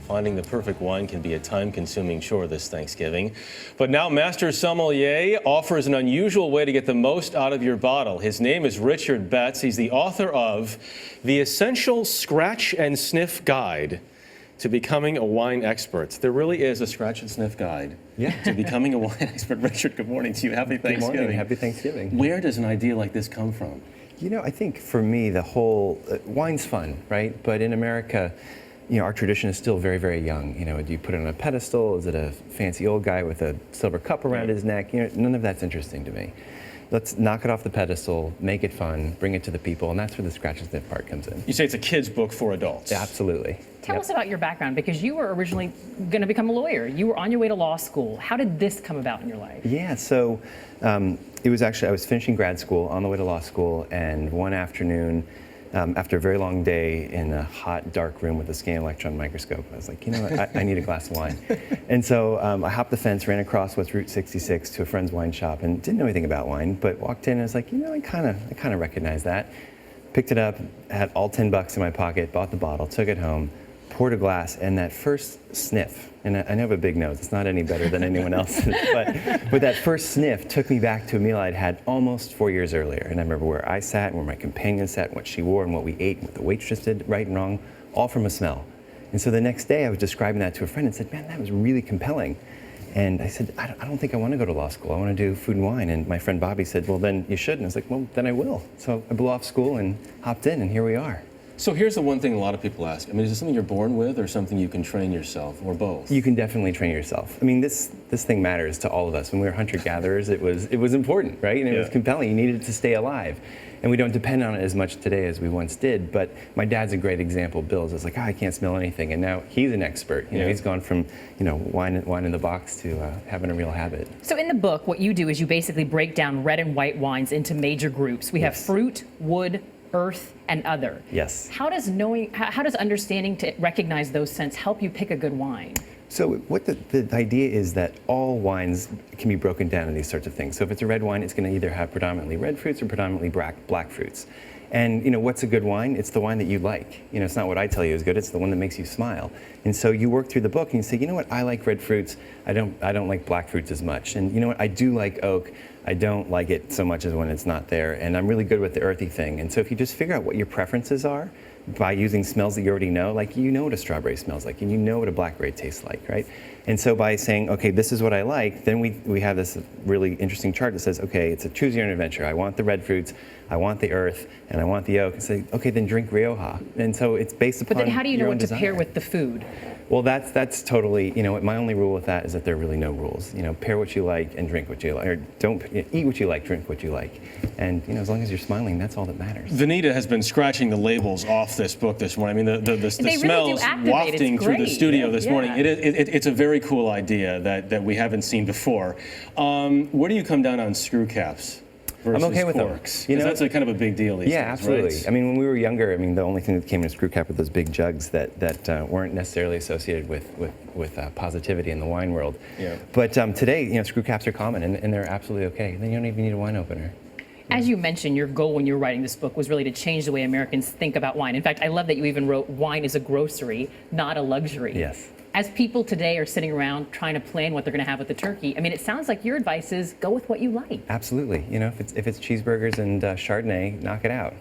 Finding the perfect wine can be a time-consuming chore this Thanksgiving. But now Master Sommelier offers an unusual way to get the most out of your bottle. His name is Richard Betts. He's the author of the Essential Scratch and Sniff Guide to Becoming a Wine Expert. There really is a scratch and sniff guide to becoming a wine expert. Richard, good morning to you. Happy Thanksgiving. Good morning. Happy Thanksgiving. Where does an idea like this come from? You know, I think for me, the whole wine's fun, right? But in America, you know, our tradition is still very, very young. You know, do you put it on a pedestal? Is it a fancy old guy with a silver cup around his neck? You know, none of that's interesting to me. Let's knock it off the pedestal, make it fun, bring it to the people, and that's where the scratch and sniff part comes in. You say it's a kid's book for adults. Yeah, absolutely. Tell us about your background, because you were originally going to become a lawyer. You were on your way to law school. How did this come about in your life? Yeah, so it was actually, I was finishing grad school, on the way to law school, and one afternoon, after a very long day in a hot, dark room with a scanning electron microscope, I was like, you know what, I need a glass of wine. And so I hopped the fence, ran across what's Route 66 to a friend's wine shop, and didn't know anything about wine, but walked in and I was like, you know, I kind of recognize that. Picked it up, had all 10 bucks in my pocket, bought the bottle, took it home, poured a glass, and that first sniff, and I know I have a big nose, it's not any better than anyone else's, but that first sniff took me back to a meal I'd had almost 4 years earlier. And I remember where I sat, and where my companion sat, and what she wore, and what we ate, and what the waitress did, right and wrong, all from a smell. And so the next day I was describing that to a friend and said, man, that was really compelling. And I said, I don't think I want to go to law school. I want to do food and wine. And my friend Bobby said, well, then you should. And I was like, well, then I will. So I blew off school and hopped in, and here we are. So here's the one thing a lot of people ask. I mean, is it something you're born with or something you can train yourself, or both? You can definitely train yourself. I mean, this thing matters to all of us. When we were hunter-gatherers, it was important, right? And it was compelling. You needed to stay alive. And we don't depend on it as much today as we once did. But my dad's a great example. Bill's is like, oh, I can't smell anything. And now he's an expert. You know, he's gone from, you know, wine in the box to having a real habit. So in the book, what you do is you basically break down red and white wines into major groups. We have fruit, wood, earth, and other. Yes. How does understanding to recognize those scents help you pick a good wine? So what the idea is that all wines can be broken down into these sorts of things. So if it's a red wine, it's going to either have predominantly red fruits or predominantly black fruits. And you know, what's a good wine? It's the wine that you like. You know, it's not what I tell you is good, it's the one that makes you smile. And so you work through the book and you say, you know what, I like red fruits, I don't like black fruits as much. And you know what, I do like oak, I don't like it so much as when it's not there. And I'm really good with the earthy thing. And so if you just figure out what your preferences are by using smells that you already know, like you know what a strawberry smells like, and you know what a blackberry tastes like, right? And so by saying, okay, this is what I like, then we have this really interesting chart that says, okay, it's a choose your own adventure. I want the red fruits, I want the earth, and I want the oak. And say, okay, then drink Rioja. And so it's based upon But then how do you know your what own to pair desire. with the food? Well, that's totally, you know, my only rule with that is that there are really no rules. You know, pair what you like and drink what you like, or don't eat what you like, drink what you like. And, you know, as long as you're smiling, that's all that matters. Vanita has been scratching the labels off this book this morning. I mean, the They smells really wafting through the studio this morning. Yeah. It's a very cool idea that we haven't seen before. Where do you come down on screw caps versus I'm okay with corks? them. You know, that's a kind of a big deal these days, absolutely. right? I mean, when we were younger, I mean, the only thing that came in a screw cap were those big jugs that weren't necessarily associated with positivity in the wine world. Yeah. But today, you know, screw caps are common, and they're absolutely okay. Then you don't even need a wine opener. As you mentioned, your goal when you were writing this book was really to change the way Americans think about wine. In fact, I love that you even wrote, wine is a grocery, not a luxury. Yes. As people today are sitting around trying to plan what they're going to have with the turkey, I mean, it sounds like your advice is go with what you like. Absolutely. You know, if it's cheeseburgers and Chardonnay, knock it out.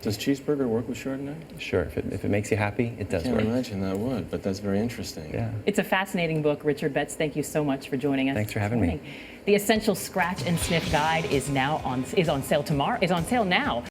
Does cheeseburger work with Chardonnay? Sure. If it makes you happy, it does I can't work. imagine that would, but that's very interesting. Yeah. It's a fascinating book. Richard Betts, thank you so much for joining us. Thanks for having me. The Essential Scratch and Sniff Guide is on sale now.